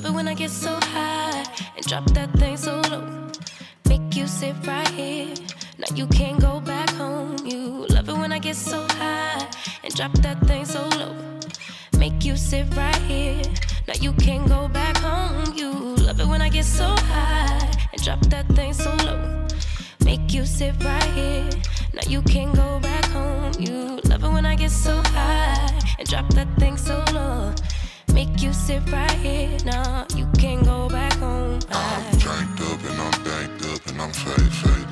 love it when I get so high and drop that thing so low. Make you sit right here. Now you can't go back home. You love it when I get so high and drop that thing so low. Make you sit right here. Now you can't go back home. You love it when I get so high and drop that thing so low. Make you sit right here. Now you can't go back home. You love it when I get so high and drop that thing so low. Make you sit right here. Now you can't go back home. I'm drank up and I'm banked up and I'm faded.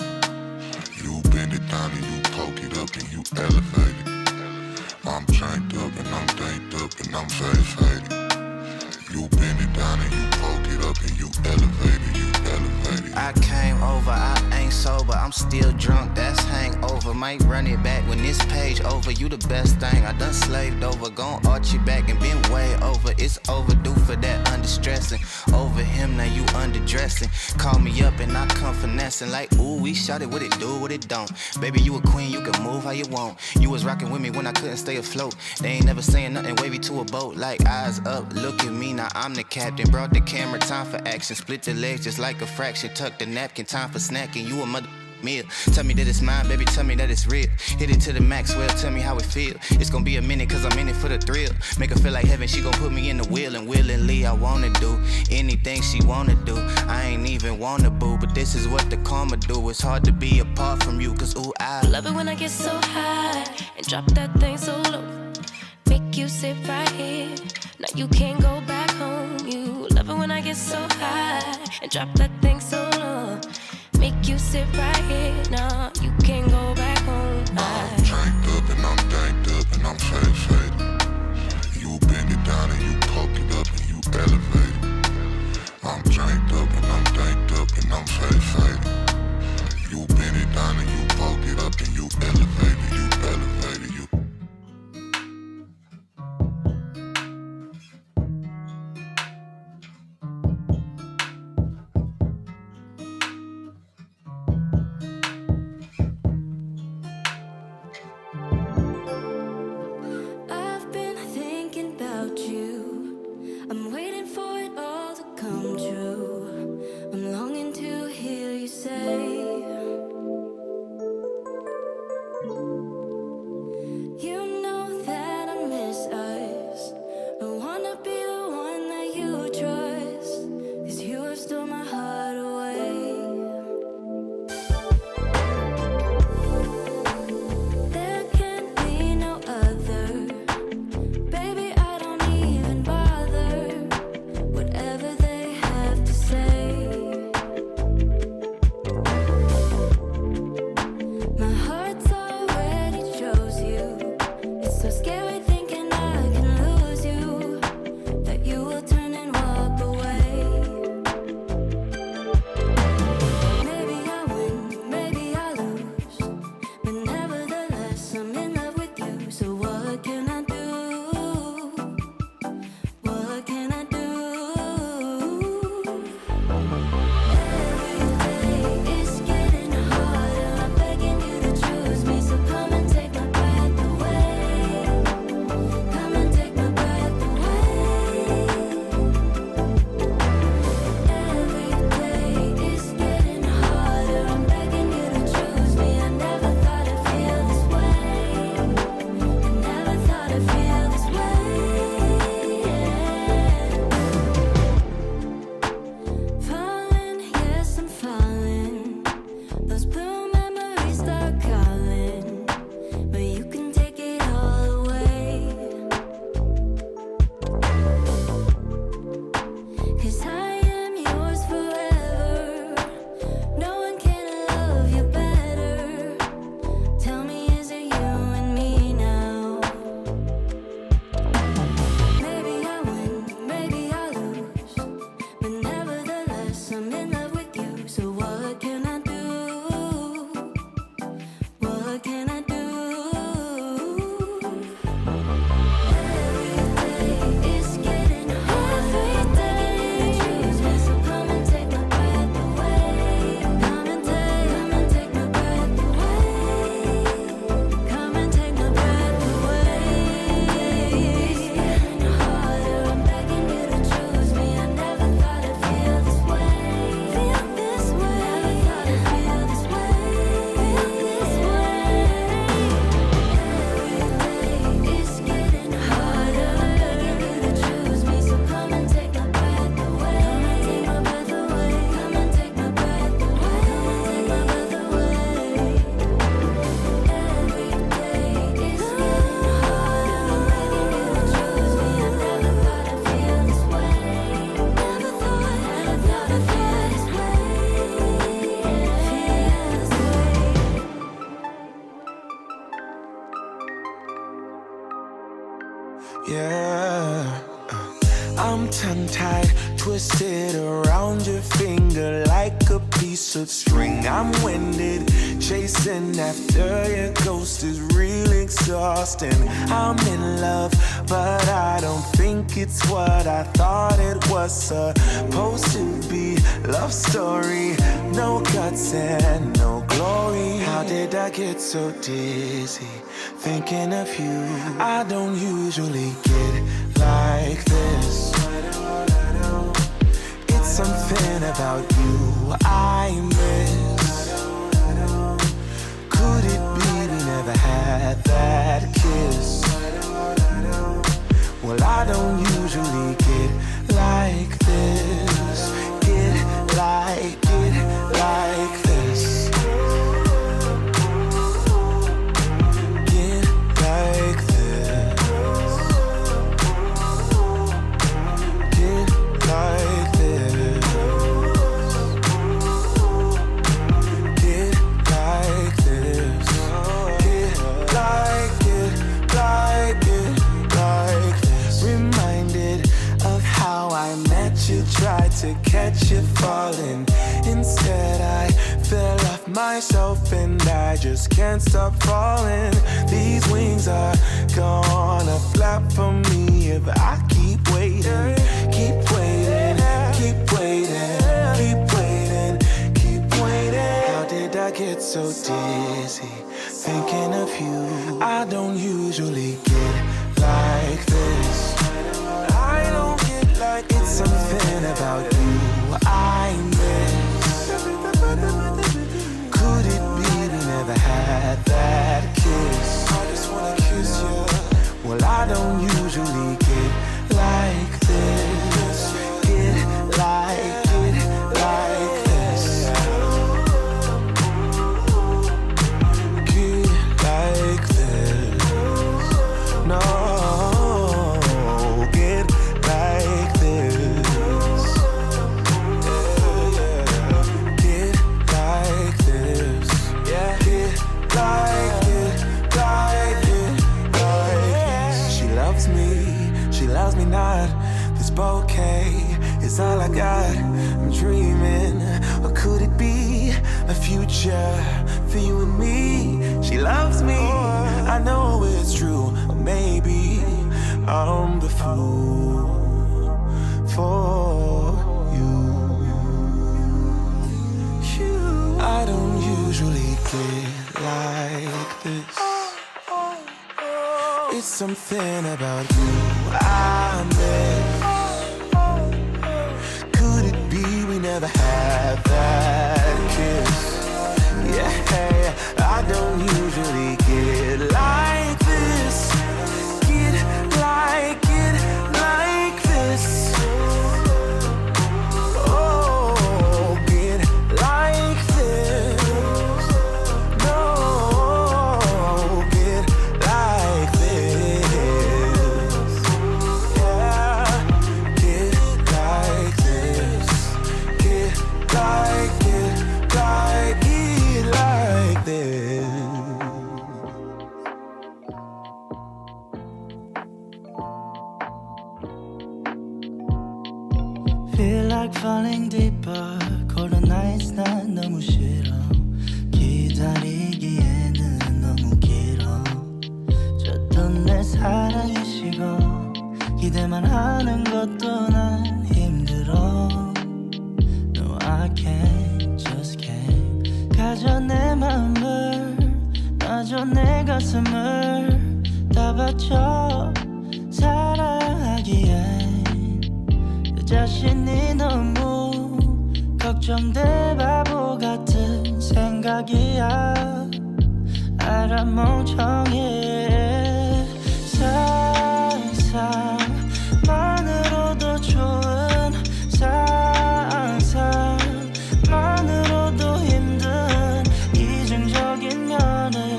You bend it down and you poke it up and you elevate it. I'm drank up and I'm danked up and I'm faded. You bend it down and you poke it up and you elevate it, you elevate it. I came over, I ain't sober, I'm still drunk, that's hangover. Might run it back when this page over. You the best thing, I done slaved over. Gon' arch you back and been way over. It's overdue for that understressing. Over him, now you underdressing. Call me up and I come finessing. Like, ooh, we shot it, what it do, what it don't. Baby, you a queen, you can move how you want. You was rocking with me when I couldn't stay afloat. They ain't never saying nothing wavy to a boat. Like, eyes up, look at me, now I'm the captain. Brought the camera, time for action. Split the legs just like a fraction. Tuck the napkin, time for snacking. You a mother meal. Tell me that it's mine, baby, tell me that it's real. Hit it to the max, well, tell me how it feel. It's gonna be a minute, cause I'm in it for the thrill. Make her feel like heaven, she gon' put me in the wheel. And willingly, I wanna do anything she wanna do. I ain't even wanna boo, but this is what the karma do. It's hard to be apart from you, cause ooh, I love it when I get so high and drop that thing so low. Make you sit right here. Now you can't go back home. You love it when I get so high and drop that thing so low. Make you sit right here. Now you can't go back home. I'm drank up and I'm danked up and I'm faded. You bend it down and you poke it up and you elevate it. I'm drank up and I'm danked up and I'm faded. You bend it down and you poke it up and you elevate it, you elevate it, you. yeah. I'm tongue-tied, twisted around your finger like a piece of string. I'm winded, chasing after your ghost is real exhausting. I'm in love, but I don't think it's what I thought it was supposed to be. Love story, no guts and no glory. How did I get so dizzy thinking of you? I don't usually get like this. It's something about you I miss. Could it be we never had that kiss? Well, I don't usually get like this. Get like this. Get like this. Get like this. Get like this. Get like this. Reminded of how I met you, tried to catch you falling. Instead I fell off myself and I just can't stop falling. These wings are gonna flap for me if I keep waiting. Keep waiting, keep waiting, keep waiting, keep waiting. How did I get so dizzy thinking of you? I don't usually get like this. I don't get like it's something about you I miss. Could it be we never had that kiss? I just wanna kiss you. Well, I don't usually get like this. Get like this. Get like this. No, get like this. Get like this. Get like this. She loves me not. This bouquet is all I got. I'm dreaming, or could it be a future for you and me? She loves me, I know it's true. Or maybe I'm the fool for you. I don't usually get like this. It's something about you I miss. Could it be we never had that kiss? Yeah, I don't usually get like this. Get like this. Oh, get like this. No, get like this. Yeah, get like this. Get like this. Feel like falling deeper. Colder nights 난 너무 싫어. 기다리기에는 너무 길어. 줬던 내 사랑이 식어. 기대만 하는 것도 난 힘들어. No, I can't, just can't. 가져 내 마음을, 놔줘 내 가슴을 다 바쳐 사랑하기엔 내 자신이 너무 걱정돼. 바보 같은 생각이야. 알아 멍청해. 상상만으로도 좋은 상상만으로도 힘든 이중적인 면을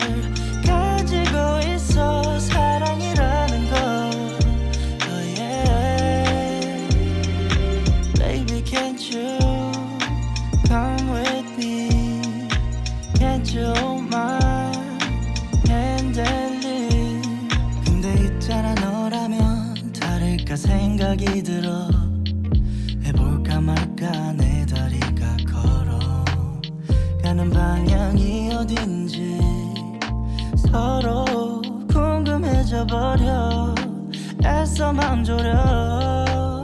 가지고 있어. 사랑이라는 거. Oh yeah. Baby, can't you come with me? Can't you hold my hand and leave? 근데 있잖아, 너라면 할까 생각이 들어 해볼까 말까 내 다리가 걸어가는 방향이 어딘지 서로 궁금해져 버려 애써 맘 졸여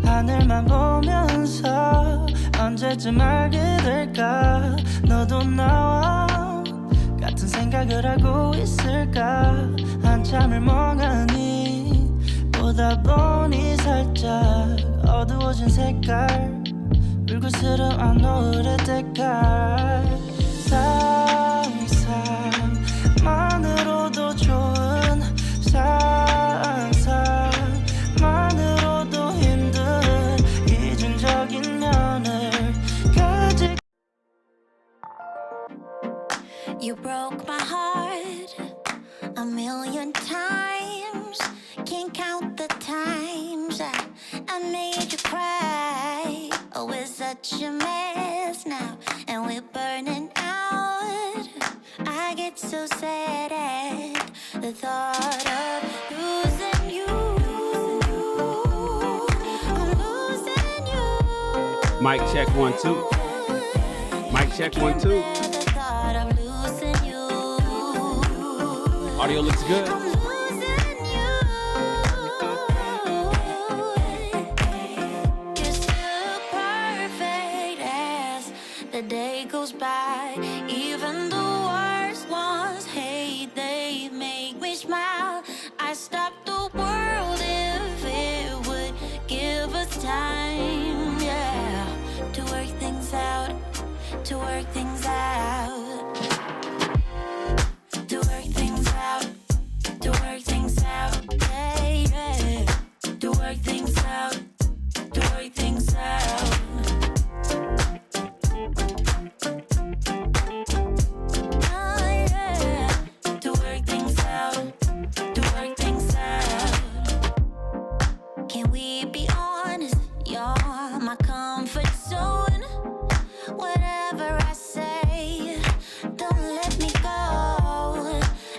하늘만 보면서 언제쯤 알게 될까 너도 나와 같은 생각을 하고 있을까 한참을 멍하니 보다 보니 살짝 어두워진 색깔 불그스름한 노을의 때깔 상상만으로도 좋은 상상만으로도 힘든 이중적인 면을 가지고 You broke my heart a million times. Can't count the times I made you cry. Oh, we're such a mess now, and we're burning out. I get so sad at the thought of losing you. I'm losing you. Mic check 1 2. Mic check 1 2. Audio looks good. I'm losing you. You're still perfect as the day goes by. Even the worst ones hate, they make me smile. I stop the world if it would give us time, yeah, to work things out, to work things out. To work things out, to work things out, yeah, yeah. To work things out, to work things out. Oh, yeah. To work things out, to work things out. Can we be honest? You're my comfort zone. Whatever I say, don't let me go.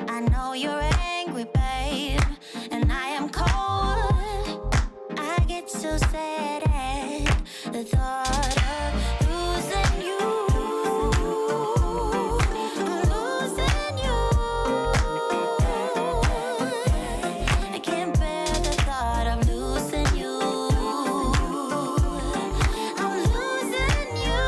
I know you're angry, babe, and I am cold. I get so sad at the thought of losing you. I'm losing you. I can't bear the thought of losing you. I'm losing you.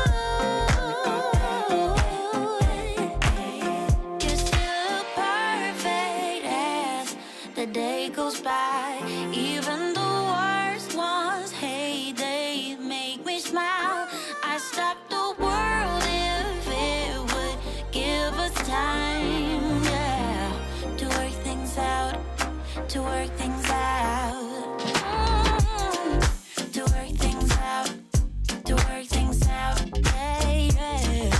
You're still perfect as the day goes by. Even the worst ones hate, they make me smile. I stop the world if it would give us time, yeah, to work things out, to work things out. To work things out, to work things out, yeah, yeah.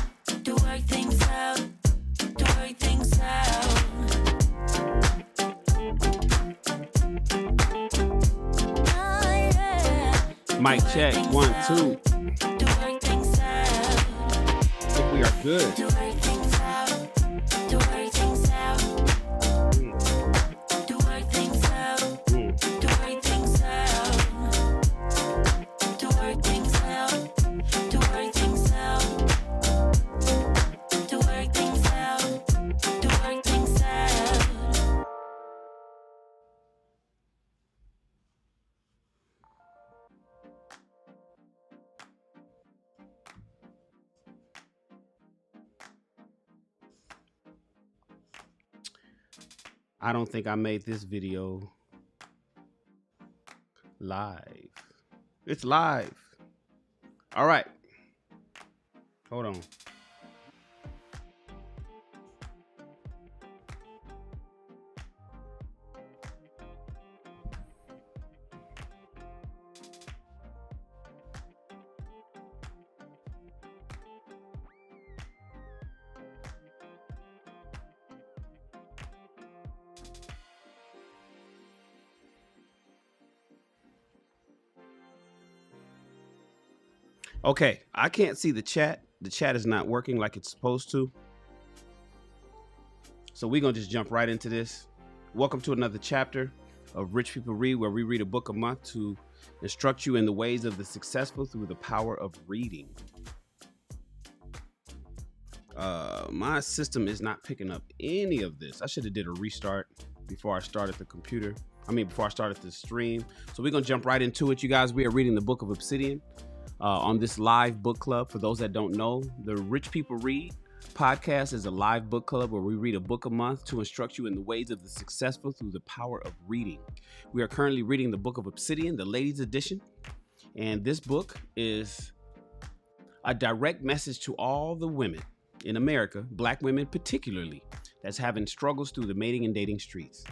To work things out, to work things out. Oh, yeah. Mic check 1 2. To work things out, I think we are good. to work things out, to work things out. To work things out, to work things out. To work things out, to work things out. To work things out, to work things out. I don't think I made this video live. It's live. All right. Hold on. Okay, I can't see the chat. The chat is not working like it's supposed to. So we're going to just jump right into this. Welcome to another chapter of Rich People Read, where we read a book a month to instruct you in the ways of the successful through the power of reading. My system is not picking up any of this. I should have did a restart before I started before I started the stream. So we're going to jump right into it, you guys. We are reading the Book of Obsidian on this live book club. For those that don't know, the Rich People Read podcast is a live book club where we read a book a month to instruct you in the ways of the successful through the power of reading. We are currently reading the Book of Obsidian, the ladies edition. And this book is a direct message to all the women in America, Black women particularly, that's having struggles through the mating and dating streets.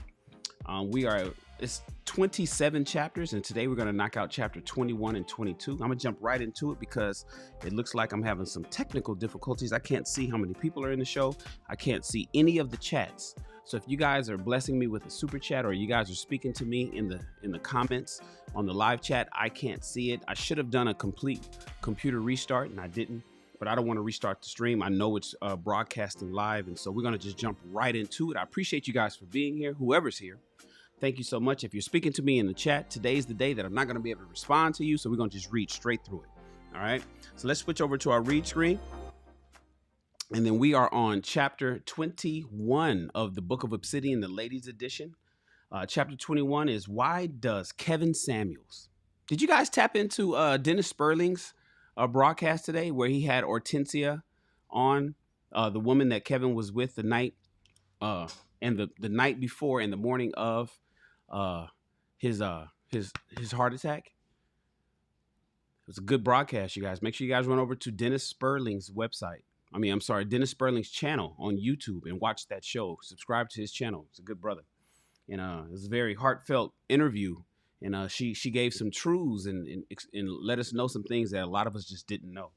It's 27 chapters, and today we're going to knock out chapter 21 and 22. I'm going to jump right into it because it looks like I'm having some technical difficulties. I can't see how many people are in the show. I can't see any of the chats. So if you guys are blessing me with a super chat, or you guys are speaking to me in the comments on the live chat, I can't see it. I should have done a complete computer restart, and I didn't. But I don't want to restart the stream. I know it's broadcasting live, and so we're going to just jump right into it. I appreciate you guys for being here, whoever's here. Thank you so much. If you're speaking to me in the chat, today's the day that I'm not going to be able to respond to you, so we're going to just read straight through it. All right? So let's switch over to our read screen, and then we are on chapter 21 of the Book of Obsidian, the ladies edition. Chapter 21 is Why Does Kevin Samuels? Did you guys tap into Dennis Sperling's broadcast today, where he had Hortensia on, the woman that Kevin was with the night and the night before and the morning of his heart attack? It was a good broadcast, you guys. Make sure you guys run over to Dennis Sperling's website. Dennis Sperling's channel on YouTube and watch that show. Subscribe to his channel. It's a good brother. And it was a very heartfelt interview. And she gave some truths and let us know some things that a lot of us just didn't know.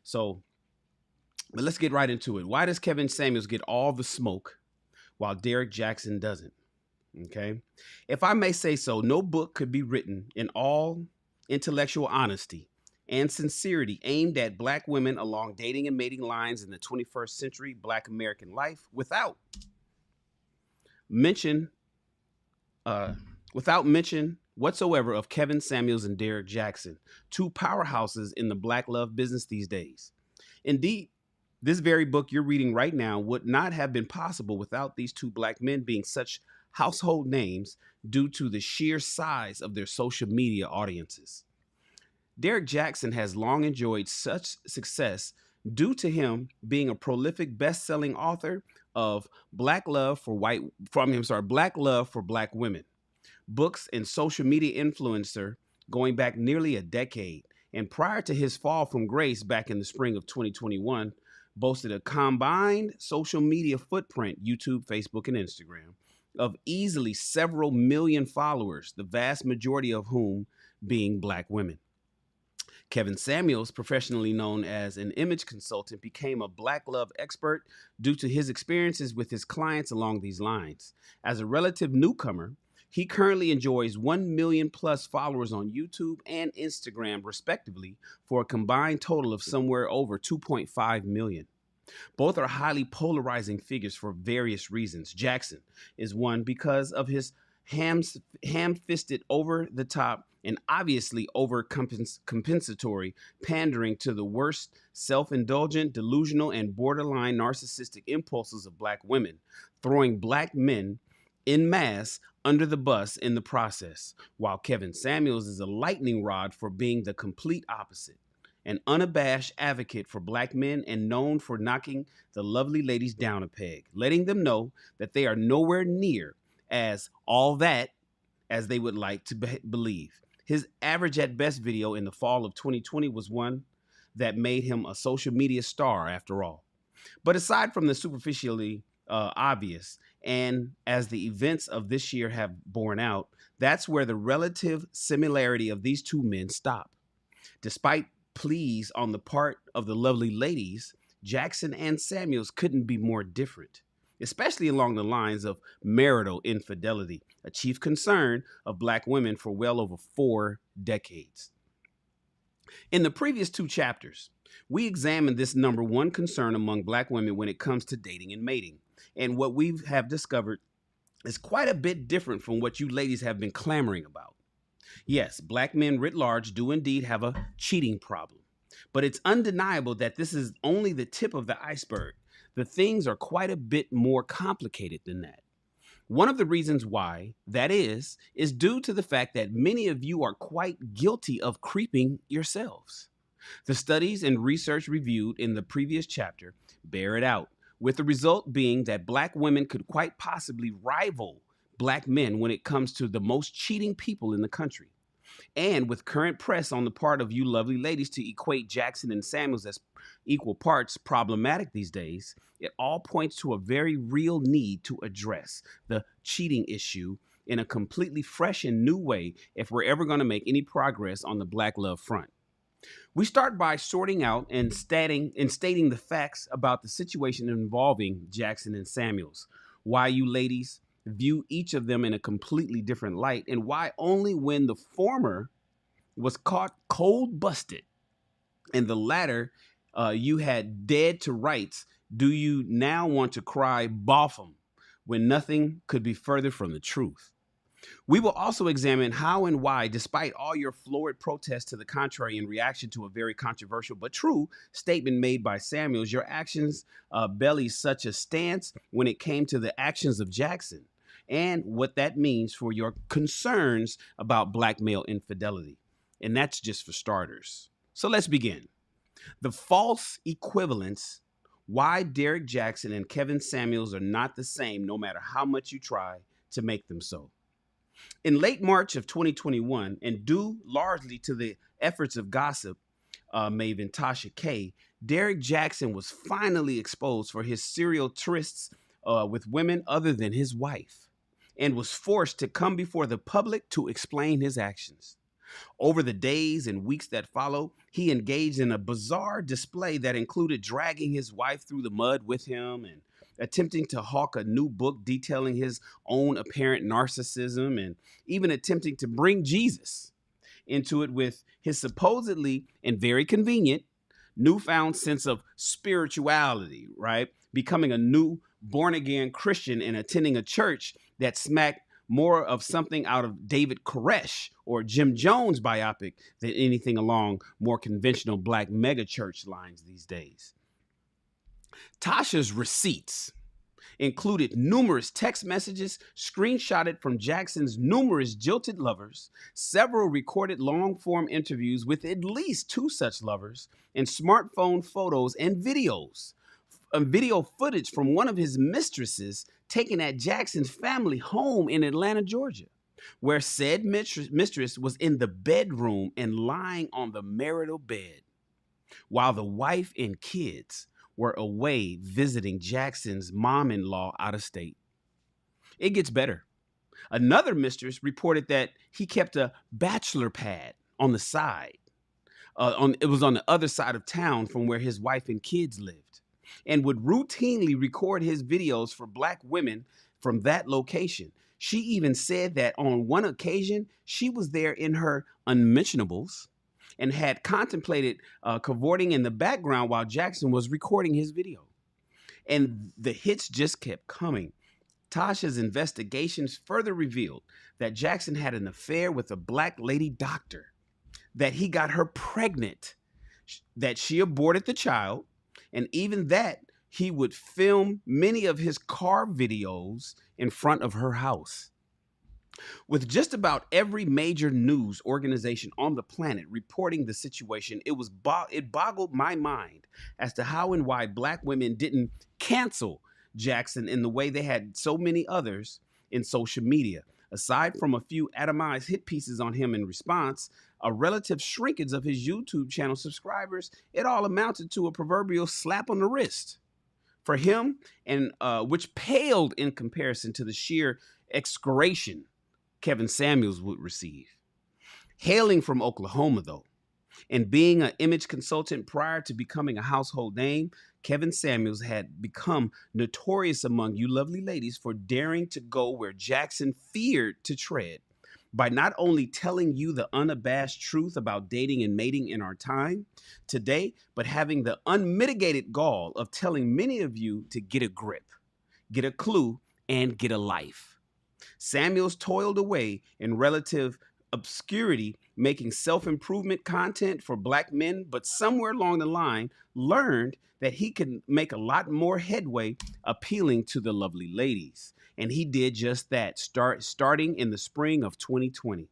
So, but let's get right into it. Why does Kevin Samuels get all the smoke while Derek Jackson doesn't? Okay. If I may say so, no book could be written in all intellectual honesty and sincerity aimed at Black women along dating and mating lines in the 21st century Black American life without mention whatsoever of Kevin Samuels and Derek Jackson, two powerhouses in the Black love business these days. Indeed, this very book you're reading right now would not have been possible without these two Black men being such household names due to the sheer size of their social media audiences. Derek Jackson has long enjoyed such success due to him being a prolific best-selling author of Black Love for Black Women, books and social media influencer going back nearly a decade. And prior to his fall from grace back in the spring of 2021, boasted a combined social media footprint, YouTube, Facebook, and Instagram, of easily several million followers, the vast majority of whom being Black women. Kevin Samuels, professionally known as an image consultant, became a Black love expert due to his experiences with his clients along these lines. As a relative newcomer, he currently enjoys 1 million plus followers on YouTube and Instagram, respectively, for a combined total of somewhere over 2.5 million. Both are highly polarizing figures for various reasons. Jackson is one because of his ham-fisted, over-the-top, and obviously over-compensatory pandering to the worst self-indulgent, delusional, and borderline narcissistic impulses of Black women, throwing Black men en masse under the bus in the process, while Kevin Samuels is a lightning rod for being the complete opposite, an unabashed advocate for Black men and known for knocking the lovely ladies down a peg, letting them know that they are nowhere near as all that as they would like to believe. His average at best video in the fall of 2020 was one that made him a social media star after all. But aside from the superficially obvious, and as the events of this year have borne out, that's where the relative similarity of these two men stop. Despite pleas on the part of the lovely ladies, Jackson and Samuels couldn't be more different, especially along the lines of marital infidelity, a chief concern of Black women for well over 4 decades. In the previous 2 chapters, we examined this number one concern among Black women when it comes to dating and mating. And what we have discovered is quite a bit different from what you ladies have been clamoring about. Yes, black men writ large do indeed have a cheating problem, but it's undeniable that this is only the tip of the iceberg. The things are quite a bit more complicated than that. One of the reasons why that is due to the fact that many of you are quite guilty of creeping yourselves. The studies and research reviewed in the previous chapter bear it out, with the result being that black women could quite possibly rival black men when it comes to the most cheating people in the country. And with current press on the part of you lovely ladies to equate Jackson and Samuels as equal parts problematic these days, it all points to a very real need to address the cheating issue in a completely fresh and new way if we're ever going to make any progress on the black love front. We start by sorting out and stating the facts about the situation involving Jackson and Samuels, why you ladies view each of them in a completely different light, and why only when the former was caught cold busted and the latter you had dead to rights do you now want to cry boffum when nothing could be further from the truth. We will also examine how and why, despite all your florid protests to the contrary in reaction to a very controversial but true statement made by Samuels, your actions belly such a stance when it came to the actions of Jackson, and what that means for your concerns about black male infidelity. And that's just for starters. So let's begin. The false equivalence, why Derek Jackson and Kevin Samuels are not the same no matter how much you try to make them so. In late March of 2021, and due largely to the efforts of gossip maven Tasha K, Derek Jackson was finally exposed for his serial trysts with women other than his wife, and was forced to come before the public to explain his actions. Over the days and weeks that followed, he engaged in a bizarre display that included dragging his wife through the mud with him and attempting to hawk a new book detailing his own apparent narcissism, and even attempting to bring Jesus into it with his supposedly and very convenient newfound sense of spirituality, right? Becoming a new born-again Christian and attending a church that smacked more of something out of David Koresh or Jim Jones biopic than anything along more conventional black megachurch lines these days. Tasha's receipts included numerous text messages screenshotted from Jackson's numerous jilted lovers, several recorded long-form interviews with at least 2 such lovers, and smartphone photos and videos. Video footage from one of his mistresses taken at Jackson's family home in Atlanta, Georgia, where said mistress was in the bedroom and lying on the marital bed, while the wife and kids were away visiting Jackson's mom-in-law out of state. It gets better. Another mistress reported that he kept a bachelor pad on the side. It was on the other side of town from where his wife and kids lived, and would routinely record his videos for black women from that location. She even said that on one occasion, she was there in her unmentionables and had contemplated cavorting in the background while Jackson was recording his video. And the hits just kept coming. Tasha's investigations further revealed that Jackson had an affair with a black lady doctor, that he got her pregnant, that she aborted the child, and even that he would film many of his car videos in front of her house. With just about every major news organization on the planet reporting the situation, it boggled my mind as to how and why black women didn't cancel Jackson in the way they had so many others in social media. Aside from a few atomized hit pieces on him in response, a relative shrinkage of his YouTube channel subscribers, it all amounted to a proverbial slap on the wrist for him, and which paled in comparison to the sheer excoriation Kevin Samuels would receive. Hailing from Oklahoma, though, and being an image consultant prior to becoming a household name, Kevin Samuels had become notorious among you lovely ladies for daring to go where Jackson feared to tread, by not only telling you the unabashed truth about dating and mating in our time today, but having the unmitigated gall of telling many of you to get a grip, get a clue, and get a life. Samuels toiled away in relative obscurity, making self-improvement content for black men, but somewhere along the line learned that he could make a lot more headway appealing to the lovely ladies. And he did just that, starting in the spring of 2020.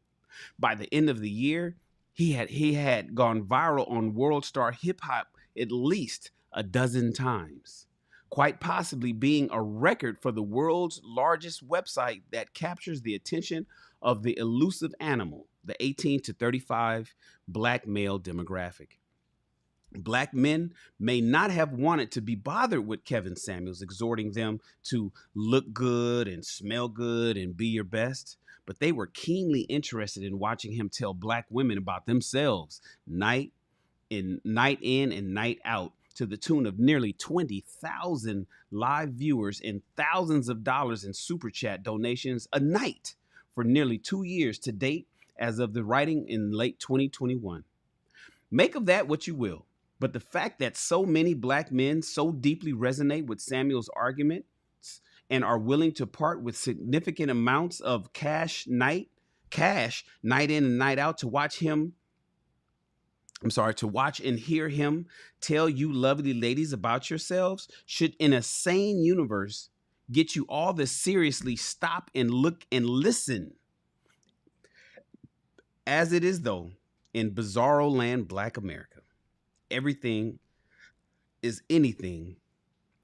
By the end of the year, he had gone viral on World Star Hip Hop at least a dozen times, quite possibly being a record for the world's largest website that captures the attention of the elusive animal, the 18 to 35 black male demographic. Black men may not have wanted to be bothered with Kevin Samuels exhorting them to look good and smell good and be your best, but they were keenly interested in watching him tell black women about themselves night in and night out, to the tune of nearly 20,000 live viewers and thousands of dollars in super chat donations a night for nearly 2 years to date, as of the writing in late 2021. Make of that what you will, but the fact that so many black men so deeply resonate with Samuel's arguments and are willing to part with significant amounts of cash night in and night out to watch and hear him tell you lovely ladies about yourselves should, in a sane universe, get you all to seriously stop and look and listen. As it is, though, in bizarro land Black America, everything is anything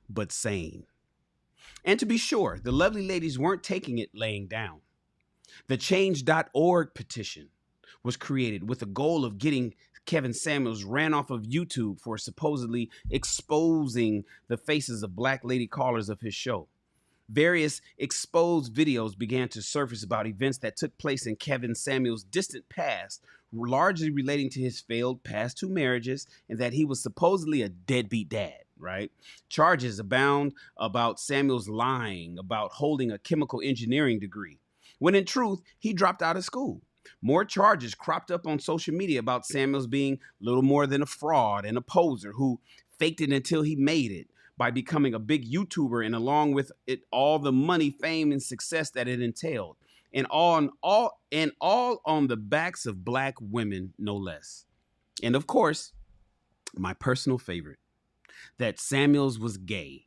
but sane. And to be sure, the lovely ladies weren't taking it laying down. The change.org petition was created with the goal of getting Kevin Samuels ran off of YouTube for supposedly exposing the faces of black lady callers of his show. Various exposed videos began to surface about events that took place in Kevin Samuels' distant past, largely relating to his failed past 2 marriages and that he was supposedly a deadbeat dad, right? Charges abound about Samuels lying about holding a chemical engineering degree, when in truth, he dropped out of school. More charges cropped up on social media about Samuels being little more than a fraud and a poser who faked it until he made it by becoming a big YouTuber, and along with it, all the money, fame, and success that it entailed, and all on the backs of black women, no less. And of course, my personal favorite, that Samuels was gay.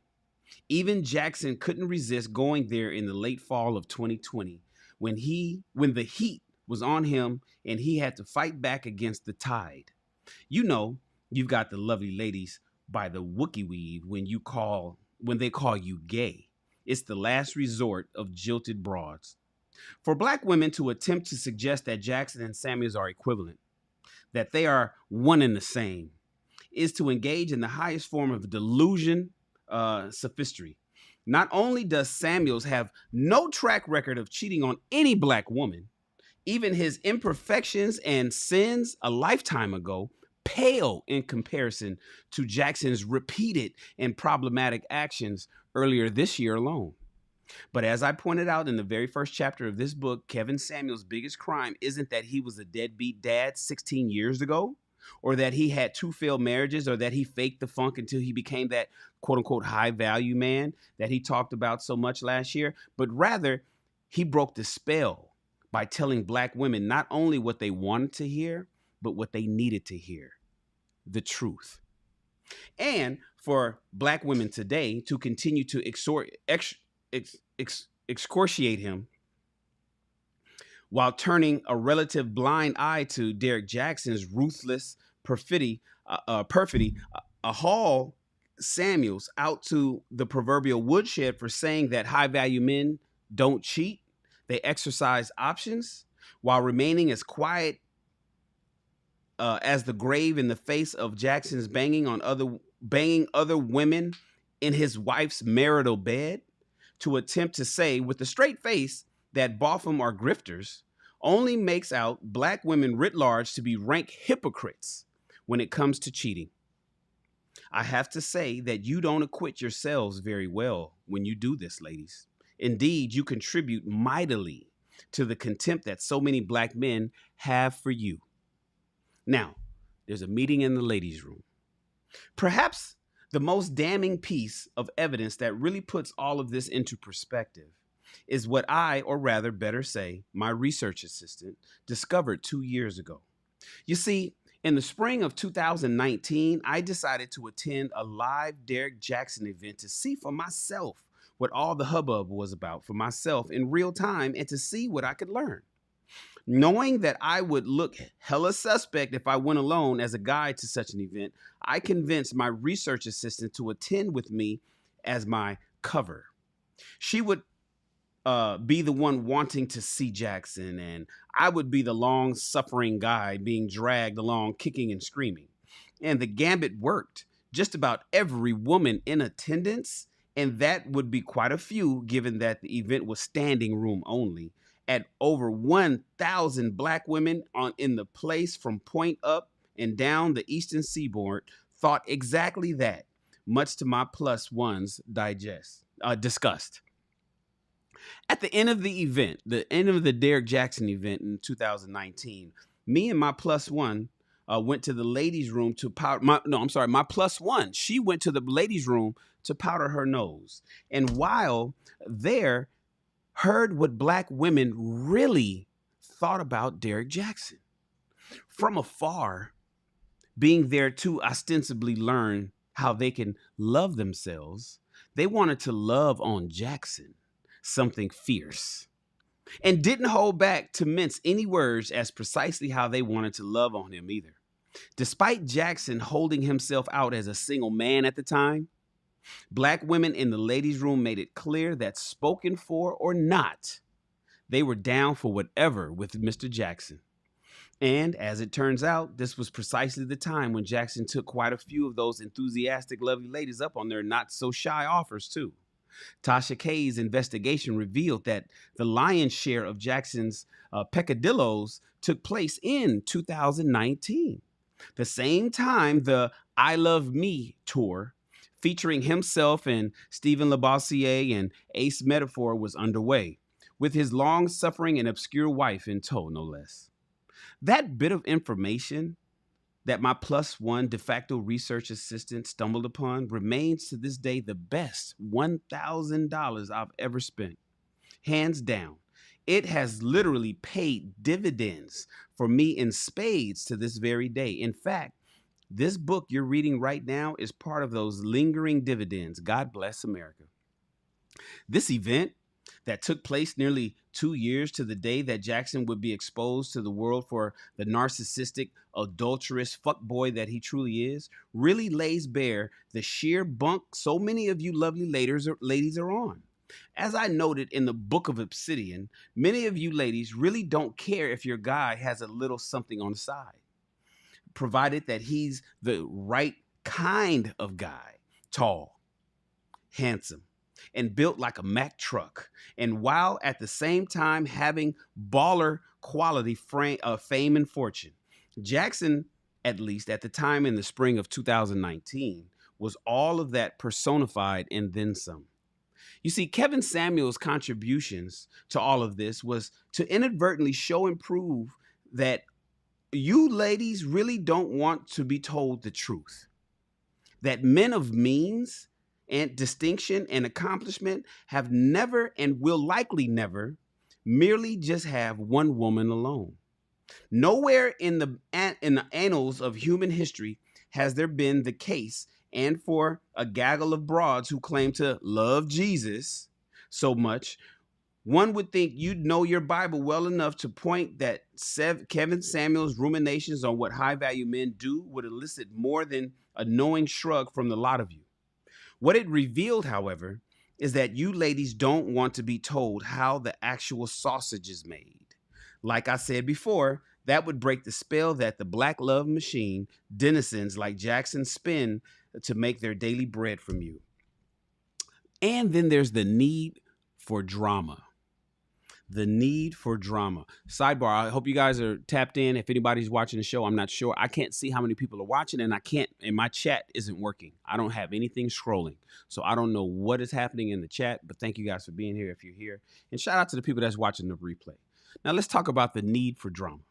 Even Jackson couldn't resist going there in the late fall of 2020 when the heat was on him and he had to fight back against the tide. You know, you've got the lovely ladies by the Wookiee weave when they call you gay. It's the last resort of jilted broads. For black women to attempt to suggest that Jackson and Samuels are equivalent, that they are one and the same, is to engage in the highest form of delusion, sophistry. Not only does Samuels have no track record of cheating on any black woman, even his imperfections and sins a lifetime ago pale in comparison to Jackson's repeated and problematic actions earlier this year alone. But as I pointed out in the very first chapter of this book, Kevin Samuels' biggest crime isn't that he was a deadbeat dad 16 years ago, or that he had 2 failed marriages, or that he faked the funk until he became that quote-unquote high-value man that he talked about so much last year, but rather he broke the spell by telling black women not only what they wanted to hear, but what they needed to hear, the truth. And for black women today to continue to excoriate him while turning a relative blind eye to Derek Jackson's ruthless perfidy, haul Samuels out to the proverbial woodshed for saying that high-value men don't cheat. They exercise options while remaining as quiet as the grave in the face of Jackson's banging other women in his wife's marital bed, to attempt to say with a straight face that Botham are grifters only makes out black women writ large to be rank hypocrites when it comes to cheating. I have to say that you don't acquit yourselves very well when you do this, ladies. Indeed, you contribute mightily to the contempt that so many black men have for you. Now, there's a meeting in the ladies' room. Perhaps the most damning piece of evidence that really puts all of this into perspective is what I, or rather better say, my research assistant, discovered 2 years ago. You see, in the spring of 2019, I decided to attend a live Derek Jackson event to see for myself what all the hubbub was about for myself in real time and to see what I could learn. Knowing that I would look hella suspect if I went alone as a guide to such an event, I convinced my research assistant to attend with me as my cover. She would be the one wanting to see Jackson, and I would be the long suffering guy being dragged along, kicking and screaming. And the gambit worked. Just about every woman in attendance, and that would be quite a few given that the event was standing room only, at over 1,000 black women in the place from Point up and down the eastern seaboard thought exactly that, much to my plus one's disgust. At the end of the event, the end of the Derek Jackson event in 2019, me and my plus one went to the ladies' room to powder. My plus one. She went to the ladies' room to powder her nose, and while there, heard what black women really thought about Derek Jackson. From afar, being there to ostensibly learn how they can love themselves, they wanted to love on Jackson, something fierce, and didn't hold back to mince any words as precisely how they wanted to love on him either. Despite Jackson holding himself out as a single man at the time, black women in the ladies' room made it clear that, spoken for or not, they were down for whatever with Mr. Jackson. And as it turns out, this was precisely the time when Jackson took quite a few of those enthusiastic, lovely ladies up on their not-so-shy offers, too. Tasha K's investigation revealed that the lion's share of Jackson's peccadillos took place in 2019, the same time the I Love Me tour, featuring himself and Stephen Labossiere and Ace Metaphor, was underway, with his long-suffering and obscure wife in tow, no less. That bit of information that my plus one de facto research assistant stumbled upon remains to this day the best $1,000 I've ever spent. Hands down. It has literally paid dividends for me in spades to this very day. In fact, this book you're reading right now is part of those lingering dividends. God bless America. This event that took place nearly 2 years to the day that Jackson would be exposed to the world for the narcissistic, adulterous fuckboy that he truly is, really lays bare the sheer bunk so many of you lovely ladies are on. As I noted in the Book of Obsidian, many of you ladies really don't care if your guy has a little something on the side, provided that he's the right kind of guy, tall, handsome, and built like a Mack truck, and while at the same time having baller quality fame and fortune. Jackson, at least at the time in the spring of 2019, was all of that personified and then some. You see, Kevin Samuel's contributions to all of this was to inadvertently show and prove that you ladies really don't want to be told the truth, that men of means and distinction and accomplishment have never and will likely never merely just have one woman alone. Nowhere in the annals of human history has there been the case, and for a gaggle of broads who claim to love Jesus so much, one would think you'd know your Bible well enough to point that Kevin Samuel's ruminations on what high-value men do would elicit more than a knowing shrug from the lot of you. What it revealed, however, is that you ladies don't want to be told how the actual sausage is made. Like I said before, that would break the spell that the black love machine denizens like Jackson spin to make their daily bread from you. And then there's the need for drama. The need for drama. Sidebar, I hope you guys are tapped in. If anybody's watching the show, I'm not sure. I can't see how many people are watching, and my chat isn't working. I don't have anything scrolling. So I don't know what is happening in the chat, but thank you guys for being here if you're here. And shout out to the people that's watching the replay. Now let's talk about the need for drama.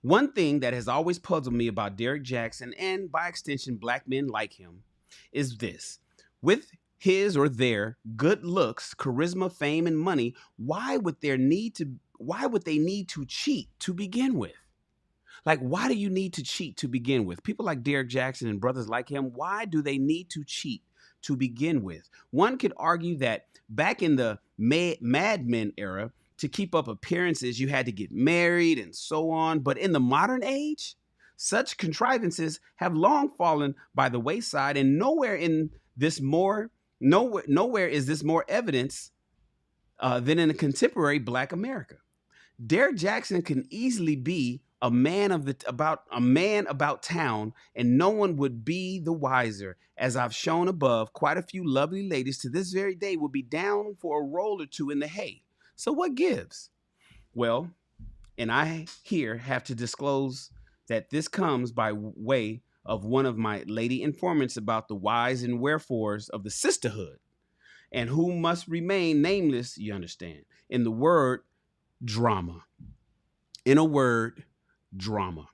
One thing that has always puzzled me about Derek Jackson, and by extension, black men like him, is this. With his or their good looks, charisma, fame, and money, why would they need to cheat to begin with? Like, why do you need to cheat to begin with? People like Derek Jackson and brothers like him, why do they need to cheat to begin with? One could argue that back in the Mad Men era, to keep up appearances, you had to get married and so on. But in the modern age, such contrivances have long fallen by the wayside, and nowhere is this more evidence than in a contemporary Black America. Derek Jackson can easily be a man about town, and no one would be the wiser. As I've shown above, quite a few lovely ladies to this very day will be down for a roll or two in the hay. So what gives? Well, and I here have to disclose that this comes by way of one of my lady informants about the whys and wherefores of the sisterhood, and who must remain nameless, you understand, in the word drama. In a word, drama.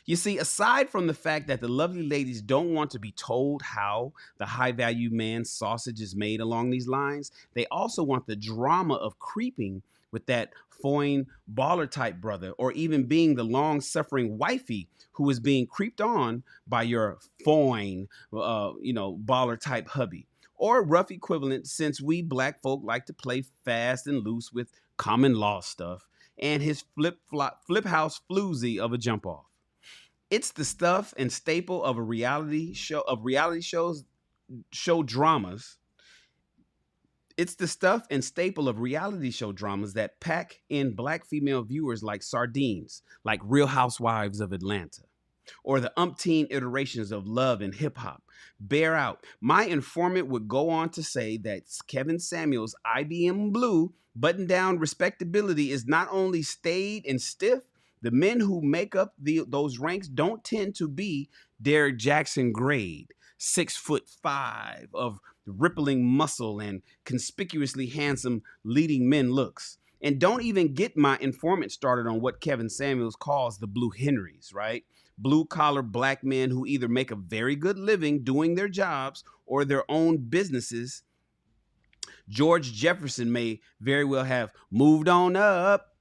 You see, aside from the fact that the lovely ladies don't want to be told how the high-value man's sausage is made along these lines, they also want the drama of creeping with that foine baller-type brother, or even being the long-suffering wifey who is being creeped on by your foine, baller-type hubby. Or rough equivalent, since we Black folk like to play fast and loose with common law stuff, and his flip house floozy of a jump off. It's the stuff and staple of reality show dramas. It's the stuff and staple of reality show dramas that pack in Black female viewers like sardines, like Real Housewives of Atlanta, or the umpteen iterations of Love and Hip Hop. Bear out. My informant would go on to say that Kevin Samuels' IBM Blue button-down respectability is not only staid and stiff, the men who make up those ranks don't tend to be Derek Jackson grade, 6'5" of rippling muscle and conspicuously handsome leading men looks. And don't even get my informant started on what Kevin Samuels calls the Blue Henrys, right? Blue-collar Black men who either make a very good living doing their jobs or their own businesses. George Jefferson may very well have moved on up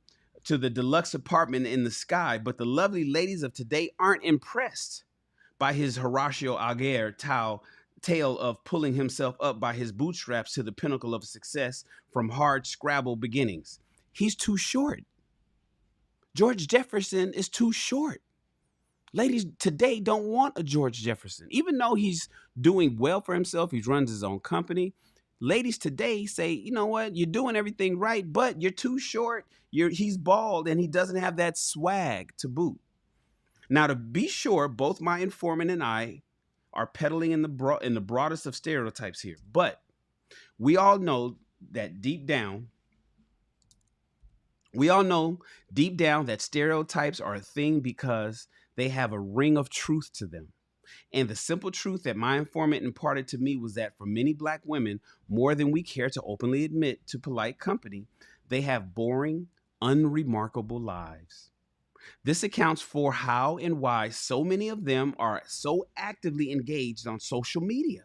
to the deluxe apartment in the sky, but the lovely ladies of today aren't impressed by his Horatio Alger tale of pulling himself up by his bootstraps to the pinnacle of success from hard scrabble beginnings. He's too short. George Jefferson is too short. Ladies today don't want a George Jefferson. Even though he's doing well for himself, he runs his own company. Ladies today say, you know what, you're doing everything right, but you're too short. He's bald and he doesn't have that swag to boot. Now, to be sure, both my informant and I are peddling in the broadest of stereotypes here, but we all know deep down that stereotypes are a thing because they have a ring of truth to them. And the simple truth that my informant imparted to me was that for many Black women, more than we care to openly admit to polite company, they have boring, unremarkable lives. This accounts for how and why so many of them are so actively engaged on social media.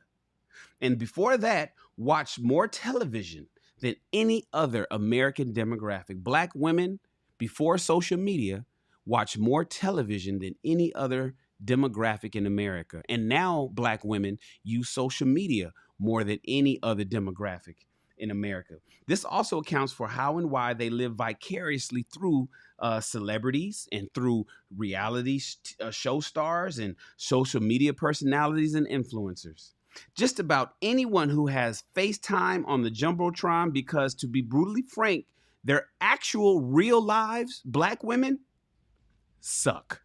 And before that, watch more television than any other American demographic. Black women, before social media, watch more television than any other demographic in America. And now Black women use social media more than any other demographic in America. This also accounts for how and why they live vicariously through celebrities and through reality show stars and social media personalities and influencers. Just about anyone who has FaceTime on the Jumbotron, because to be brutally frank, their actual real lives, Black women, suck.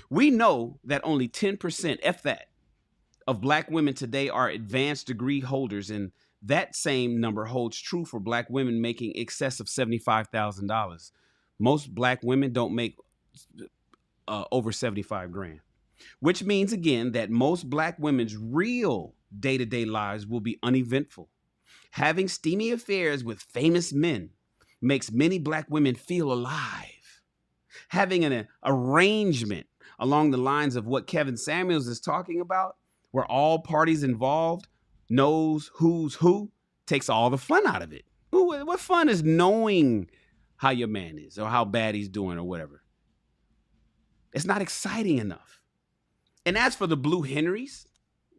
We know that only 10%, if that, of Black women today are advanced degree holders, and that same number holds true for Black women making excess of $75,000. Most Black women don't make over 75 grand, which means again that most Black women's real day-to-day lives will be uneventful. Having steamy affairs with famous men makes many Black women feel alive. Having an arrangement along the lines of what Kevin Samuels is talking about, where all parties involved knows who's who takes all the fun out of it. What fun is knowing how your man is or how bad he's doing or whatever? It's not exciting enough. And as for the Blue Henrys,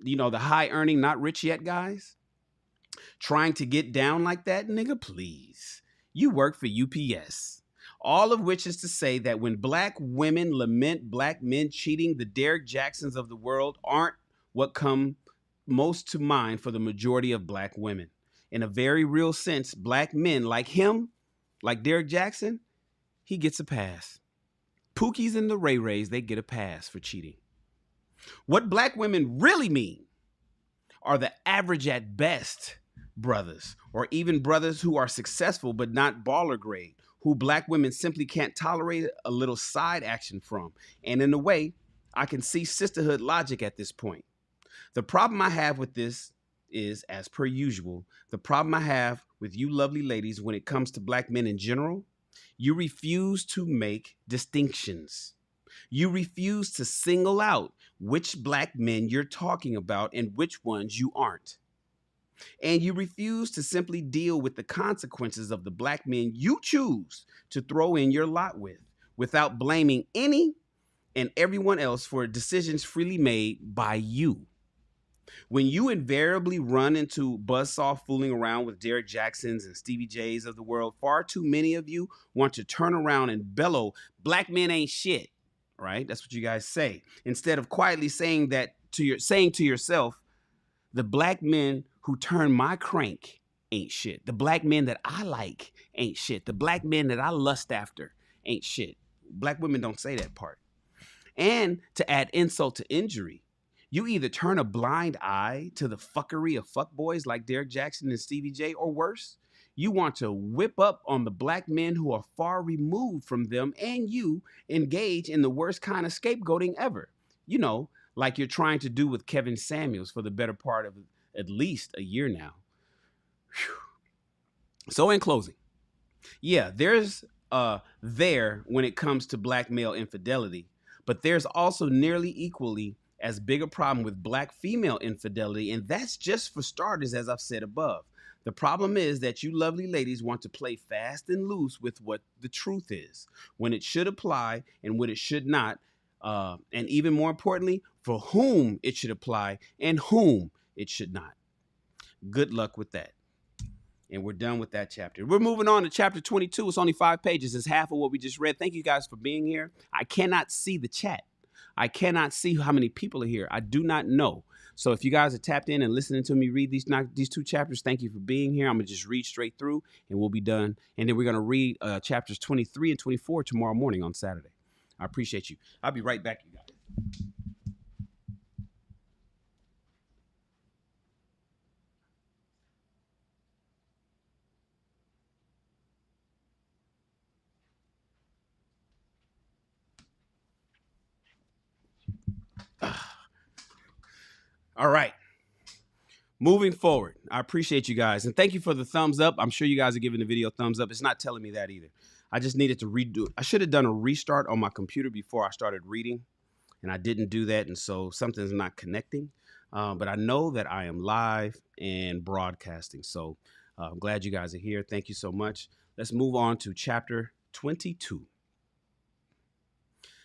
you know, the high earning, not rich yet guys, trying to get down like that, nigga, please. You work for UPS. All of which is to say that when black women lament black men cheating, the Derek Jacksons of the world aren't what come most to mind for the majority of black women. In a very real sense, black men like him, like Derek Jackson, he gets a pass. Pookies and the Ray Rays, they get a pass for cheating. What black women really mean are the average at best brothers, or even brothers who are successful but not baller grade, who black women simply can't tolerate a little side action from. And in a way, I can see sisterhood logic at this point. The problem I have with this is, as per usual, the problem I have with you lovely ladies when it comes to black men in general, you refuse to make distinctions. You refuse to single out which black men you're talking about and which ones you aren't. And you refuse to simply deal with the consequences of the black men you choose to throw in your lot with, without blaming any and everyone else for decisions freely made by you. When you invariably run into buzzsaw fooling around with Derek Jacksons and Stevie J's of the world, far too many of you want to turn around and bellow, black men ain't shit, right? That's what you guys say. Instead of quietly saying that to yourself, the black men who turn my crank ain't shit. The black men that I like ain't shit. The black men that I lust after ain't shit. Black women don't say that part. And to add insult to injury, you either turn a blind eye to the fuckery of fuckboys like Derek Jackson and Stevie J, or worse, you want to whip up on the black men who are far removed from them, and you engage in the worst kind of scapegoating ever. You know, like you're trying to do with Kevin Samuels for the better part of at least a year now. Whew. So in closing, yeah, there's there when it comes to black male infidelity, but there's also nearly equally as big a problem with black female infidelity, and that's just for starters, as I've said above. The problem is that you lovely ladies want to play fast and loose with what the truth is, when it should apply and when it should not, and even more importantly, for whom it should apply and whom it should not. Good luck with that. And we're done with that chapter. We're moving on to chapter 22. It's only 5 pages. It's half of what we just read. Thank you guys for being here. I cannot see the chat. I cannot see how many people are here. I do not know. So if you guys are tapped in and listening to me read these 2 chapters, thank you for being here. I'm going to just read straight through and we'll be done. And then we're going to read chapters 23 and 24 tomorrow morning on Saturday. I appreciate you. I'll be right back, you guys. All right. Moving forward, I appreciate you guys. And thank you for the thumbs up. I'm sure you guys are giving the video thumbs up. It's not telling me that either. I just needed to redo it. I should have done a restart on my computer before I started reading, and I didn't do that. And so something's not connecting. But I know that I am live and broadcasting. So I'm glad you guys are here. Thank you so much. Let's move on to chapter 22.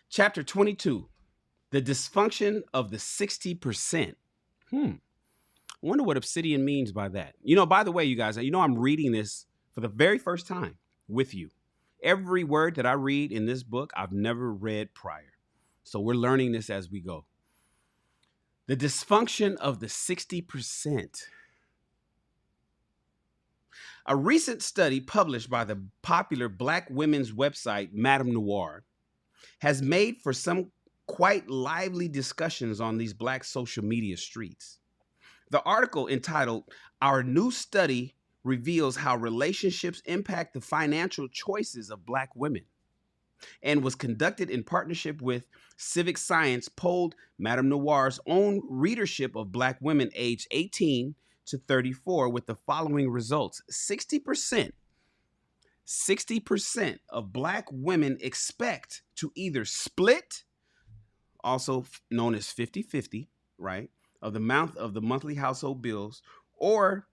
Chapter 22, the dysfunction of the 60%. I wonder what Obsidian means by that. You know, by the way, you guys, you know, I'm reading this for the very first time with you. Every word that I read in this book, I've never read prior. So we're learning this as we go. The dysfunction of the 60%. A recent study published by the popular Black women's website, Madame Noir, has made for some quite lively discussions on these Black social media streets. The article, entitled "Our New Study Reveals How Relationships Impact the Financial Choices of Black Women," and was conducted in partnership with Civic Science, polled Madame Noir's own readership of Black women aged 18 to 34 with the following results. 60% of Black women expect to either split, also known as 50-50, right, of the amount of the monthly household bills, or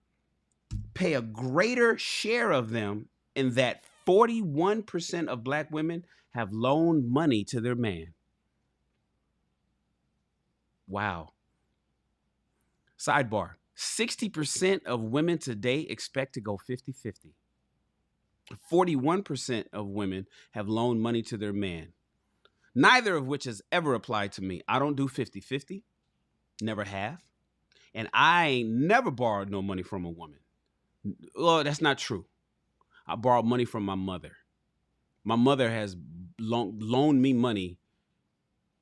pay a greater share of them, in that 41% of black women have loaned money to their man. Wow. Sidebar, 60% of women today expect to go 50-50. 41% of women have loaned money to their man, neither of which has ever applied to me. I don't do 50-50, never have. And I ain't never borrowed no money from a woman. Well, that's not true. I borrowed money from my mother. My mother has loaned me money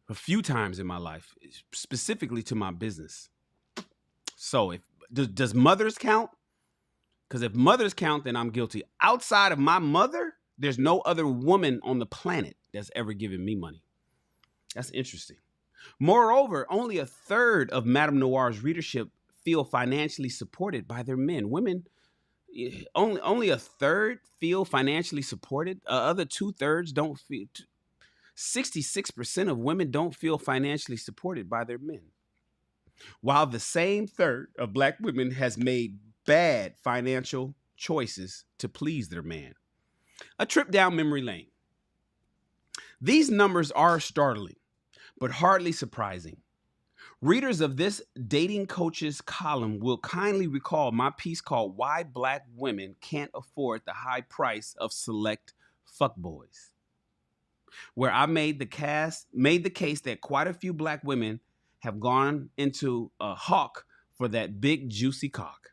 a few times in my life, specifically to my business. So does mothers count? Because if mothers count, then I'm guilty. Outside of my mother, there's no other woman on the planet that's ever given me money. That's interesting. Moreover, only a third of Madame Noir's readership feel financially supported by their men. Women, only a third feel financially supported. Other 2/3 don't feel. 66% of women don't feel financially supported by their men, while the same third of black women has made bad financial choices to please their man. A trip down memory lane. These numbers are startling, but hardly surprising. Readers of this Dating Coaches column will kindly recall my piece called Why Black Women Can't Afford the High Price of Select Fuckboys, where I made the case that quite a few black women have gone into a hawk for that big juicy cock.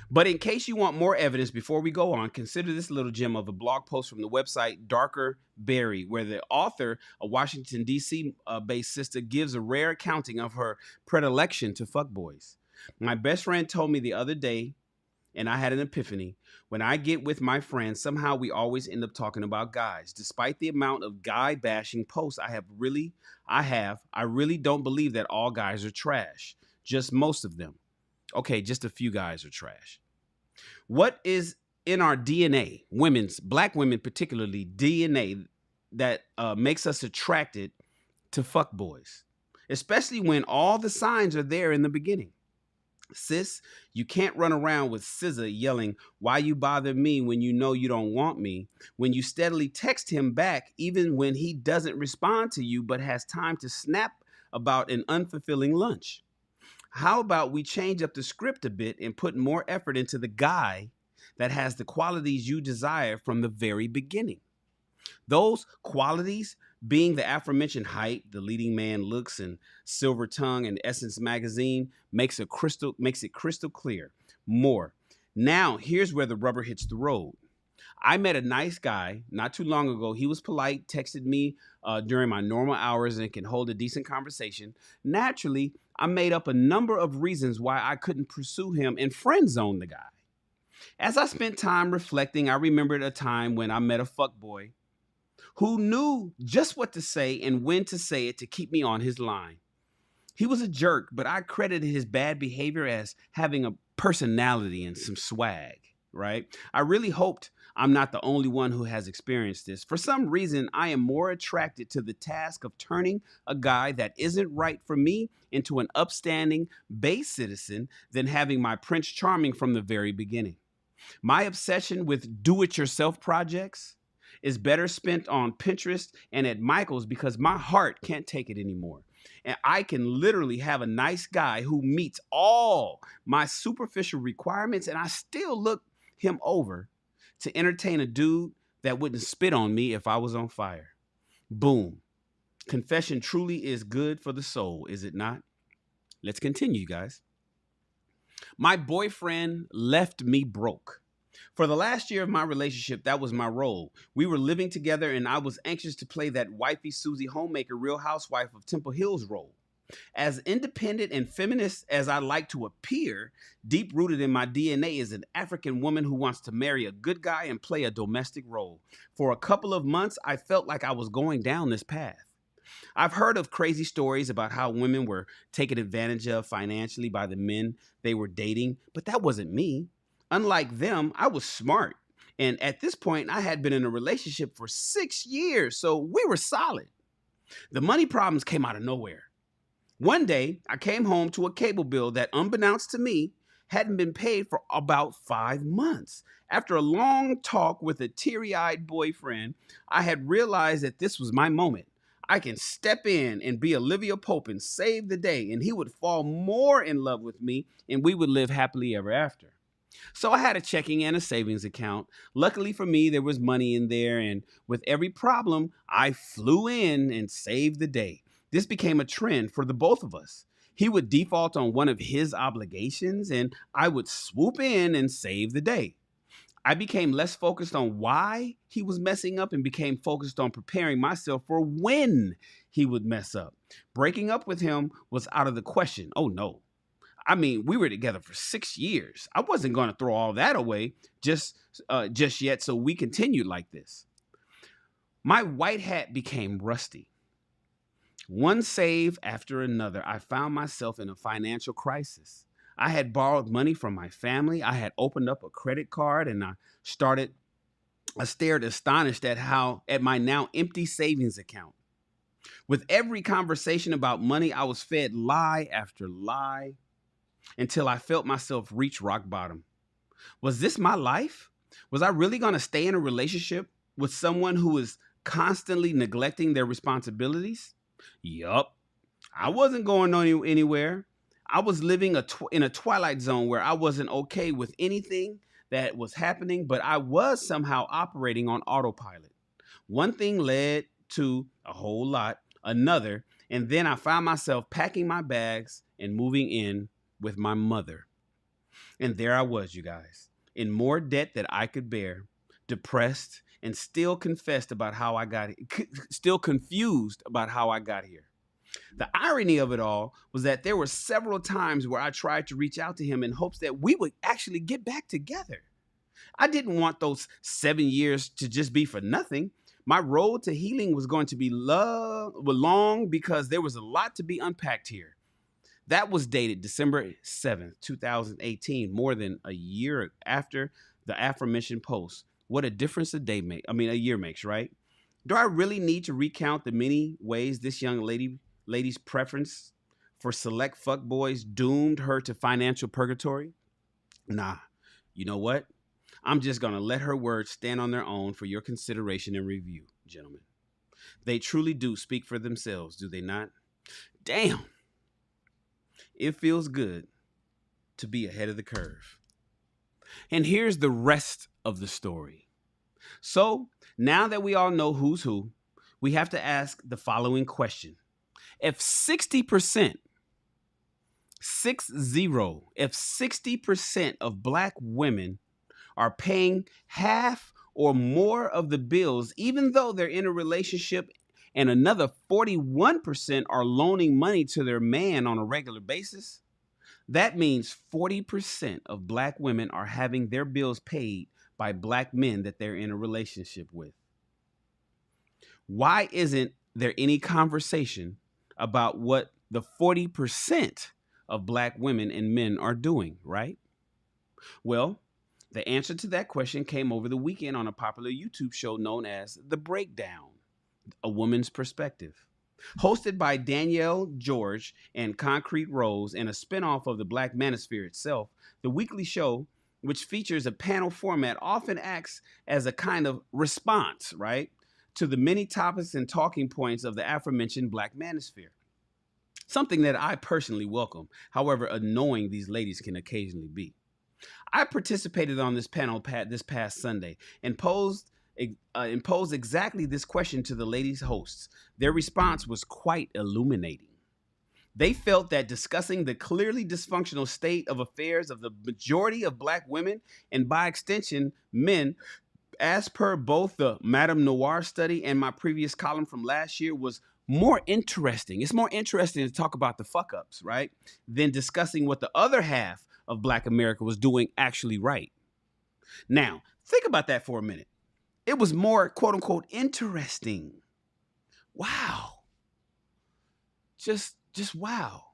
But in case you want more evidence before we go on, consider this little gem of a blog post from the website Darker Berry, where the author, a Washington, D.C. based sister, gives a rare accounting of her predilection to fuckboys. My best friend told me the other day, and I had an epiphany. When I get with my friends, somehow we always end up talking about guys. Despite the amount of guy bashing posts I really don't believe that all guys are trash. Just most of them. Okay, just a few guys are trash. What is in our DNA, black women particularly, DNA that makes us attracted to fuckboys? Especially when all the signs are there in the beginning. Sis, you can't run around with SZA yelling, "Why you bother me when you know you don't want me?" when you steadily text him back even when he doesn't respond to you but has time to snap about an unfulfilling lunch. How about we change up the script a bit and put more effort into the guy that has the qualities you desire from the very beginning? Those qualities being the aforementioned height, the leading man looks, and silver tongue, and Essence magazine makes it crystal clear. More. Now, here's where the rubber hits the road. I met a nice guy not too long ago. He was polite, texted me during my normal hours, and can hold a decent conversation. Naturally, I made up a number of reasons why I couldn't pursue him and friend zone the guy. As I spent time reflecting, I remembered a time when I met a fuckboy who knew just what to say and when to say it to keep me on his line. He was a jerk, but I credited his bad behavior as having a personality and some swag, right? I really hoped I'm not the only one who has experienced this. For some reason, I am more attracted to the task of turning a guy that isn't right for me into an upstanding base citizen than having my Prince Charming from the very beginning. My obsession with do-it-yourself projects is better spent on Pinterest and at Michael's because my heart can't take it anymore. And I can literally have a nice guy who meets all my superficial requirements and I still look him over to entertain a dude that wouldn't spit on me if I was on fire. Boom. Confession truly is good for the soul, is it not? Let's continue, guys. My boyfriend left me broke. For the last year of my relationship, that was my role. We were living together and I was anxious to play that wifey Susie Homemaker, Real Housewife of Temple Hills role. As independent and feminist as I like to appear, deep-rooted in my DNA is an African woman who wants to marry a good guy and play a domestic role. For a couple of months, I felt like I was going down this path. I've heard of crazy stories about how women were taken advantage of financially by the men they were dating, but that wasn't me. Unlike them, I was smart. And at this point, I had been in a relationship for 6 years, so we were solid. The money problems came out of nowhere. One day, I came home to a cable bill that, unbeknownst to me, hadn't been paid for about 5 months. After a long talk with a teary-eyed boyfriend, I had realized that this was my moment. I can step in and be Olivia Pope and save the day, and he would fall more in love with me, and we would live happily ever after. So I had a checking and a savings account. Luckily for me, there was money in there, and with every problem, I flew in and saved the day. This became a trend for the both of us. He would default on one of his obligations, and I would swoop in and save the day. I became less focused on why he was messing up and became focused on preparing myself for when he would mess up. Breaking up with him was out of the question. Oh no. I mean, we were together for 6 years. I wasn't going to throw all that away just yet, so we continued like this. My white hat became rusty. One save after another, I found myself in a financial crisis. I had borrowed money from my family. I had opened up a credit card, and I stared astonished at my now empty savings account. With every conversation about money, I was fed lie after lie until I felt myself reach rock bottom. Was this my life? Was I really going to stay in a relationship with someone who is constantly neglecting their responsibilities? Yup. I wasn't going anywhere. I was living in a twilight zone where I wasn't okay with anything that was happening, but I was somehow operating on autopilot. One thing led to a whole lot, another, and then I found myself packing my bags and moving in with my mother. And there I was, you guys, in more debt than I could bear, depressed, and still confused about how I got here. The irony of it all was that there were several times where I tried to reach out to him in hopes that we would actually get back together. I didn't want those 7 years to just be for nothing. My road to healing was going to be long because there was a lot to be unpacked here. That was dated December 7th, 2018, more than a year after the aforementioned post. What a difference a year makes, right? Do I really need to recount the many ways this young lady's preference for select fuckboys doomed her to financial purgatory? Nah, you know what? I'm just going to let her words stand on their own for your consideration and review, gentlemen. They truly do speak for themselves, do they not? Damn. It feels good to be ahead of the curve. And here's the rest of the story. So, now that we all know who's who, we have to ask the following question. If 60% of black women are paying half or more of the bills, even though they're in a relationship, and another 41% are loaning money to their man on a regular basis, that means 40% of black women are having their bills paid by black men that they're in a relationship with. Why isn't there any conversation about what the 40% of black women and men are doing, right? Well, the answer to that question came over the weekend on a popular YouTube show known as The Breakdown, A Woman's Perspective. Hosted by Danielle George and Concrete Rose and a spinoff of the Black Manosphere itself, the weekly show, which features a panel format, often acts as a kind of response, right, to the many topics and talking points of the aforementioned Black Manosphere. Something that I personally welcome, however annoying these ladies can occasionally be. I participated on this panel this past Sunday and posed exactly this question to the ladies' hosts. Their response was quite illuminating. They felt that discussing the clearly dysfunctional state of affairs of the majority of black women, and by extension, men, as per both the Madame Noir study and my previous column from last year, was more interesting. It's more interesting to talk about the fuck-ups, right, than discussing what the other half of Black America was doing actually right. Now, think about that for a minute. It was more, quote unquote, interesting. Wow. Just wow.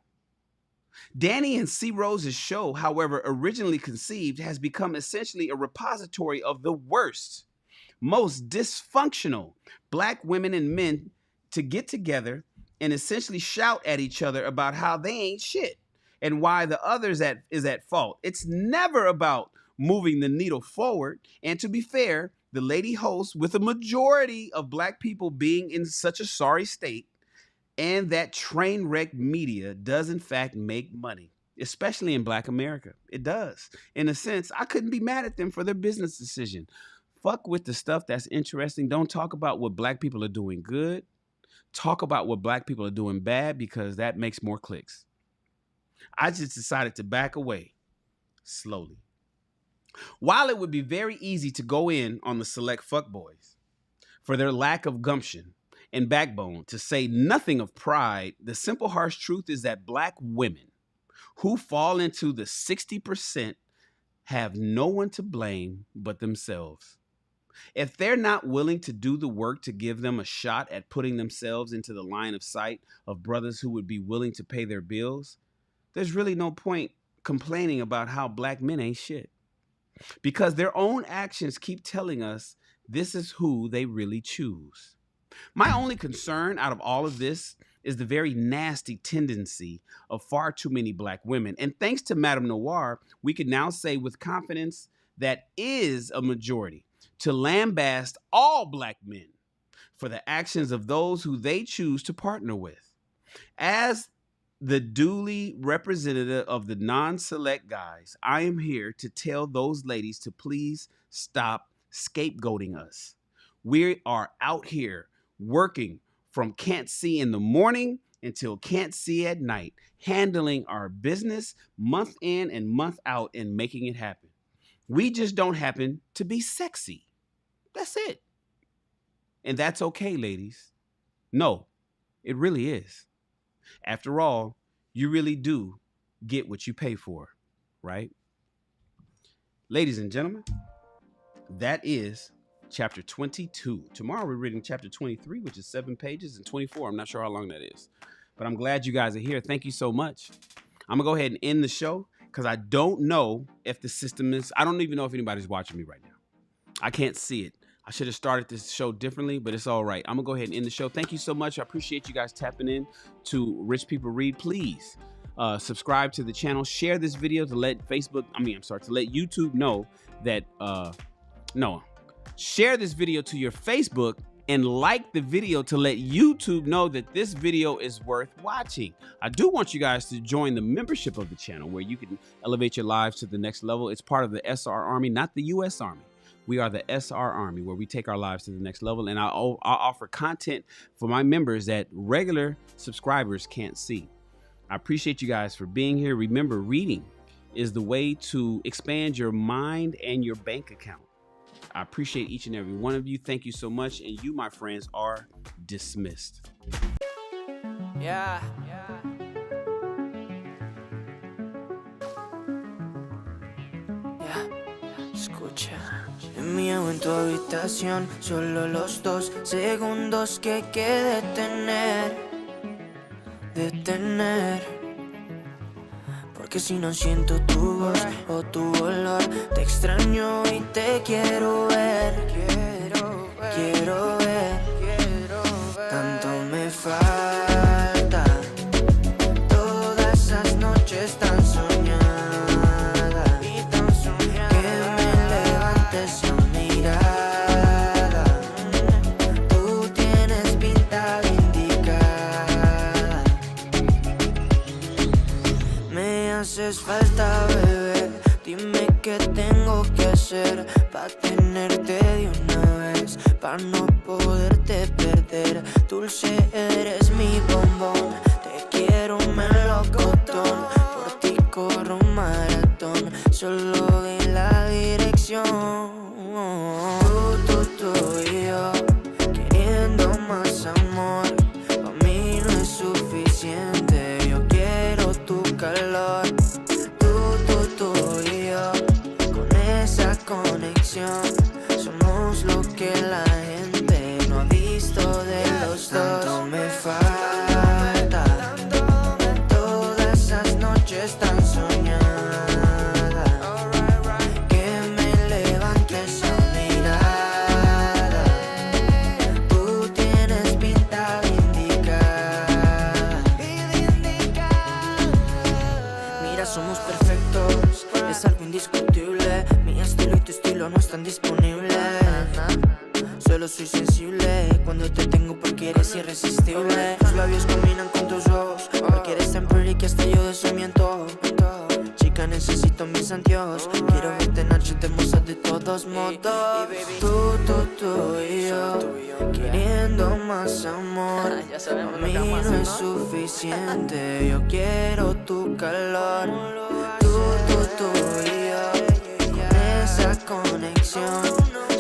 Danny and C. Rose's show, however originally conceived, has become essentially a repository of the worst, most dysfunctional black women and men to get together and essentially shout at each other about how they ain't shit and why the others is at fault. It's never about moving the needle forward. And to be fair, the lady host, with a majority of black people being in such a sorry state, and that train wreck media does in fact make money, especially in black America. It does. In a sense, I couldn't be mad at them for their business decision. Fuck with the stuff that's interesting. Don't talk about what black people are doing good. Talk about what black people are doing bad, because that makes more clicks. I just decided to back away slowly. While it would be very easy to go in on the select fuckboys for their lack of gumption and backbone, to say nothing of pride, the simple harsh truth is that black women who fall into the 60% have no one to blame but themselves. If they're not willing to do the work to give them a shot at putting themselves into the line of sight of brothers who would be willing to pay their bills, there's really no point complaining about how black men ain't shit. Because their own actions keep telling us this is who they really choose. My only concern out of all of this is the very nasty tendency of far too many black women. And thanks to Madame Noir, we can now say with confidence that is a majority, to lambast all black men for the actions of those who they choose to partner with. As the duly representative of the non-select guys, I am here to tell those ladies to please stop scapegoating us. We are out here working from can't see in the morning until can't see at night, handling our business month in and month out and making it happen. We just don't happen to be sexy. That's it. And that's okay, ladies. No, it really is. After all, you really do get what you pay for, right? Ladies and gentlemen, that is chapter 22. Tomorrow we're reading chapter 23, which is 7 pages, and 24. I'm not sure how long that is, but I'm glad you guys are here. Thank you so much. I'm gonna go ahead and end the show because I don't know if the system is, I don't even know if anybody's watching me right now. I can't see it. I should have started this show differently, but it's all right. I'm gonna go ahead and end the show. Thank you so much. I appreciate you guys tapping in to Rich People Read. Please subscribe to the channel. Share this video to let to let YouTube know that, share this video to your Facebook and like the video to let YouTube know that this video is worth watching. I do want you guys to join the membership of the channel where you can elevate your lives to the next level. It's part of the SR Army, not the US Army. We are the SR Army, where we take our lives to the next level. And I'll offer content for my members that regular subscribers can't see. I appreciate you guys for being here. Remember, reading is the way to expand your mind and your bank account. I appreciate each and every one of you. Thank you so much. And you, my friends, are dismissed. Yeah. Escucha. Mío en tu habitación, solo los 2 segundos que hay que detener. Porque si no siento tu voz o tu olor, te extraño y te quiero ver. Tanto me falta todas esas noches tan soñadas, que me levantes la mirada. Tú tienes pinta de indicada. Me haces falta, bebé. Dime qué tengo que hacer pa' tenerte de una vez, pa' no poderte perder. Dulce, eres mi bombón. Te quiero melocotón. Por ti corro un maratón. Solo de la dirección. Tú y yo, queriendo más amor. Pa' mí no es suficiente. Yo quiero tu calor. Tú y yo, con esa conexión, somos lo que la gente no ha visto de los dos. Tanto me falta, todas esas noches tan soñadas, que me levantes la mirada. Tú tienes pinta de indicada. están disponibles. Solo soy sensible cuando te tengo porque eres irresistible. Tus labios combinan con tus ojos porque eres tan pretty que hasta yo de eso miento. Chica, necesito mis anteojos. Quiero verte en noche hermosa de todos modos. Tú y yo queriendo más amor. A mí no es suficiente, yo quiero tu calor. Tú y yo con esa conexión.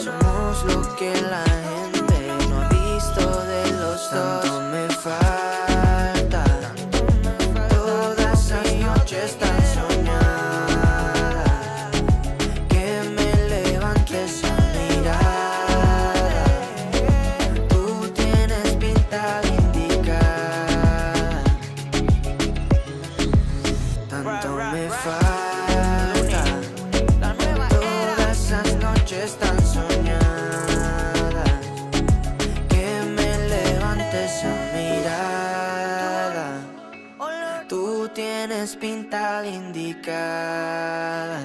Somos lo que la gente no ha visto de los dos. Tanto me falta, todas esas noches tan soñadas, que me levantes a mirar. Tú tienes pinta de indicada. Tanto me falta, todas esas noches tan soñadas, que me levantes a mirada. Tú tienes pinta de indicada.